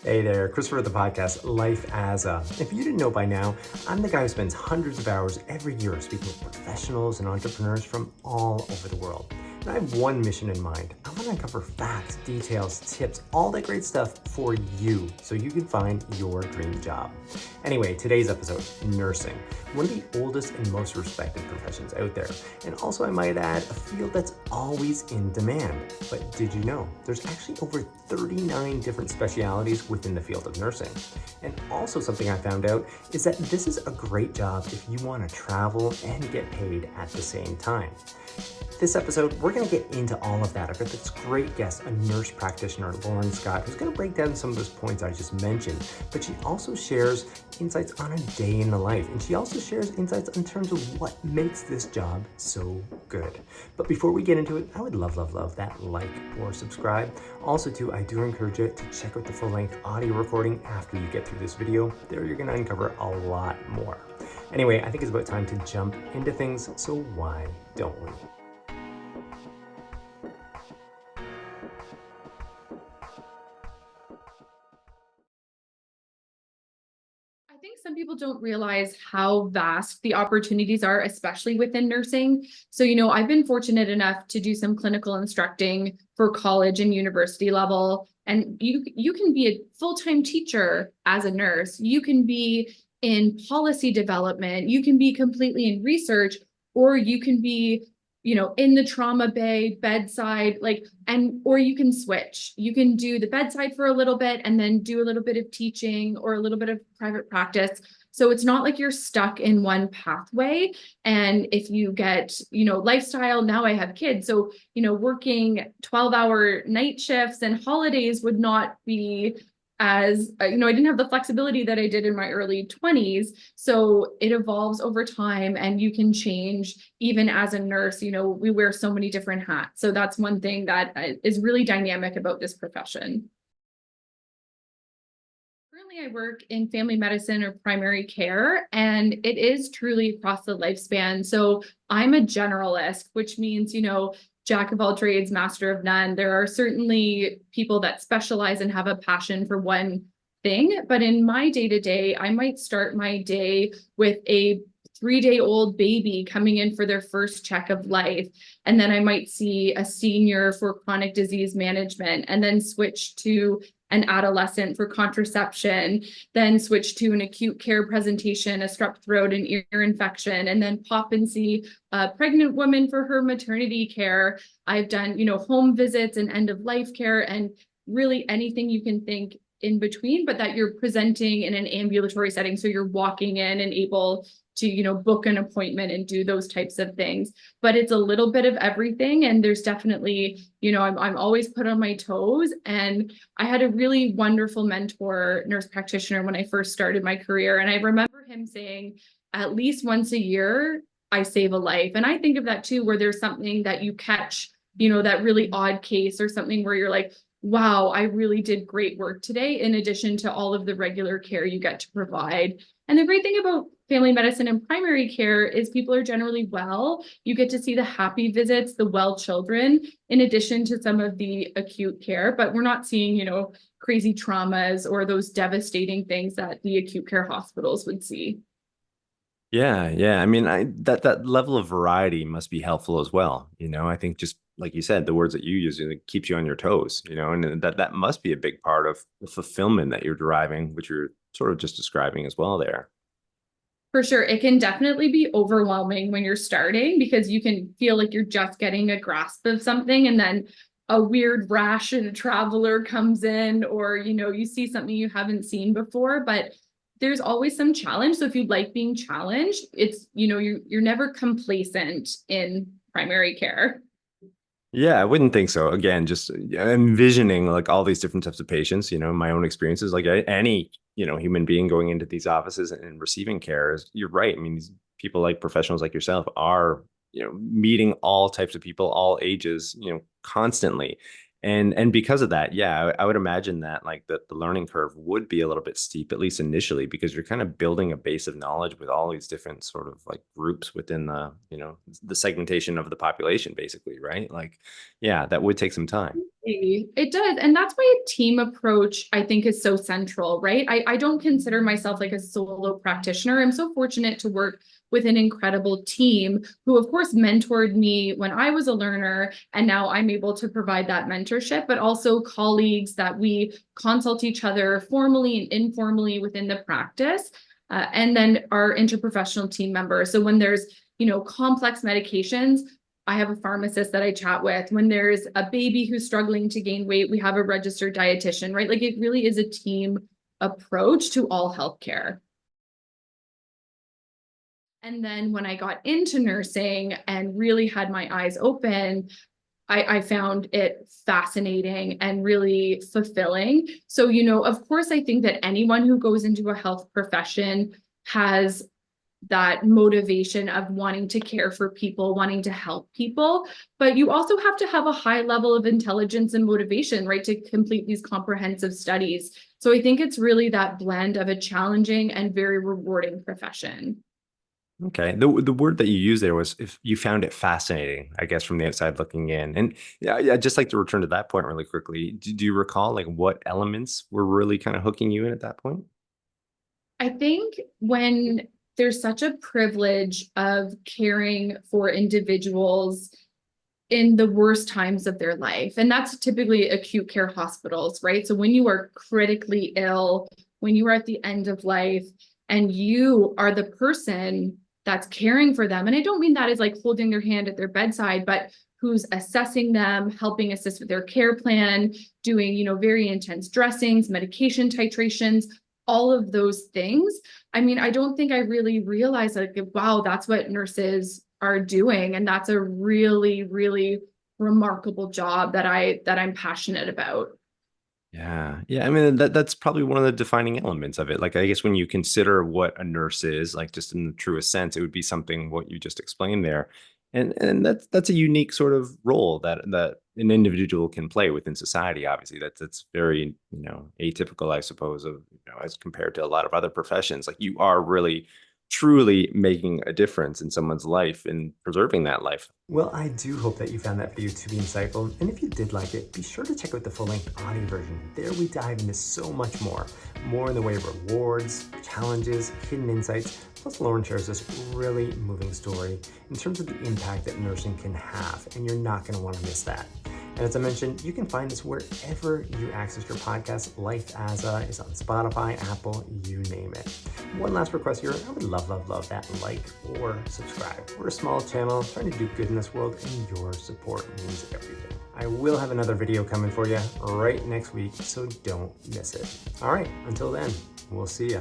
Hey there, Christopher with the podcast, Life as a. If you didn't know by now, I'm the guy who spends hundreds of hours every year speaking with professionals and entrepreneurs from all over the world. And I have one mission in mind. I want to uncover facts, details, tips, all that great stuff for you so you can find your dream job. Anyway, today's episode, nursing, one of the oldest and most respected professions out there. And also, I might add, a field that's always in demand. But did you know there's actually over 39 different specialities within the field of nursing? And also, something I found out is that this is a great job if you want to travel and get paid at the same time. This episode, we're going to get into all of that. I've got this great guest, a nurse practitioner, Lauren Scott, who's going to break down some of those points I just mentioned. But she also shares insights on a day in the life. And she also shares insights in terms of what makes this job so good. But before we get into it, I would love that like or subscribe. Also, too, I do encourage you to check out the full-length audio recording after you get through this video. There, you're going to uncover a lot more. Anyway, I think it's about time to jump into things, so why don't we? I think some people don't realize how vast the opportunities are, especially within nursing. So, I've been fortunate enough to do some clinical instructing for college and university level. And you can be a full-time teacher as a nurse. You can be in policy development. You can be completely in research, or you can be in the trauma bay, bedside, or you can switch. You can do the bedside for a little bit and then do a little bit of teaching or a little bit of private practice. So it's not like you're stuck in one pathway. And if you get, lifestyle, now I have kids. So, working 12-hour night shifts and holidays would not be as I didn't have the flexibility that I did in my early 20s. So it evolves over time and you can change even as a nurse. We wear so many different hats. So that's one thing that is really dynamic about this profession. Currently, I work in family medicine or primary care, and it is truly across the lifespan. So I'm a generalist, which means, jack of all trades, master of none. There are certainly people that specialize and have a passion for one thing. But in my day-to-day, I might start my day with a 3-day-old baby coming in for their first check of life. And then I might see a senior for chronic disease management, and then switch to an adolescent for contraception, then switch to an acute care presentation, a strep throat and ear infection, and then pop and see a pregnant woman for her maternity care. I've done, home visits and end of life care, and really anything you can think in between, but that you're presenting in an ambulatory setting. So you're walking in and able to, book an appointment and do those types of things. But it's a little bit of everything. And there's definitely, I'm always put on my toes. And I had a really wonderful mentor, nurse practitioner, when I first started my career. And I remember him saying, at least once a year, I save a life. And I think of that too, where there's something that you catch, that really odd case or something where you're like, wow, I really did great work today, in addition to all of the regular care you get to provide. And the great thing about family medicine and primary care is people are generally well. You get to see the happy visits, the well children, in addition to some of the acute care, but we're not seeing, crazy traumas or those devastating things that the acute care hospitals would see. Yeah. I mean, that level of variety must be helpful as well. I think just like you said, the words that you use, it keeps you on your toes, and that must be a big part of the fulfillment that you're deriving, which you're sort of just describing as well there. For sure. It can definitely be overwhelming when you're starting, because you can feel like you're just getting a grasp of something, and then a weird rash and a traveler comes in, or, you see something you haven't seen before, but there's always some challenge. So if you like being challenged, it's, you're never complacent in primary care. Yeah, I wouldn't think so. Again, just envisioning like all these different types of patients, my own experiences, like any, human being going into these offices and receiving care is, you're right. I mean, these people like professionals like yourself are, meeting all types of people, all ages, constantly. And because of that, yeah, I would imagine that like the learning curve would be a little bit steep, at least initially, because you're kind of building a base of knowledge with all these different sort of like groups within the, the segmentation of the population, basically, right? Like, yeah, that would take some time. It does. And that's why a team approach, I think, is so central, right? I don't consider myself like a solo practitioner. I'm so fortunate to work with an incredible team who, of course, mentored me when I was a learner. And now I'm able to provide that mentorship, but also colleagues that we consult each other formally and informally within the practice. And then our interprofessional team members. So when there's, complex medications, I have a pharmacist that I chat with. When there's a baby who's struggling to gain weight, we have a registered dietitian, right? Like it really is a team approach to all healthcare. And then when I got into nursing and really had my eyes open, I found it fascinating and really fulfilling. So, of course, I think that anyone who goes into a health profession has that motivation of wanting to care for people, wanting to help people, but you also have to have a high level of intelligence and motivation, right, to complete these comprehensive studies. So I think it's really that blend of a challenging and very rewarding profession. Okay. The word that you used there was if you found it fascinating, I guess, from the outside looking in. And yeah, I'd just like to return to that point really quickly. Do you recall like what elements were really kind of hooking you in at that point? I think when there's such a privilege of caring for individuals in the worst times of their life, and that's typically acute care hospitals, right? So when you are critically ill, when you are at the end of life, and you are the person that's caring for them, and I don't mean that as like holding their hand at their bedside, but who's assessing them, helping assist with their care plan, doing, very intense dressings, medication titrations, all of those things. I mean, I don't think I really realized like, wow, that's what nurses are doing. And that's a really, really remarkable job that I'm passionate about. Yeah. Yeah. I mean, that's probably one of the defining elements of it. Like, I guess when you consider what a nurse is, like just in the truest sense, it would be something what you just explained there. And that's a unique sort of role that an individual can play within society. Obviously, that's very, atypical, I suppose, of, as compared to a lot of other professions. Like you are really truly making a difference in someone's life and preserving that life. Well, I do hope that you found that video to be insightful, and if you did like it, be sure to check out the full-length audio version. There we dive into so much more in the way of rewards, challenges, hidden insights, plus Lauren shares this really moving story in terms of the impact that nursing can have, and you're not going to want to miss that. And as I mentioned, you can find us wherever you access your podcast. Life As A is on Spotify, Apple, you name it. One last request here. I would love that like or subscribe. We're a small channel trying to do good in this world, and your support means everything. I will have another video coming for you right next week, so don't miss it. All right, until then, we'll see ya.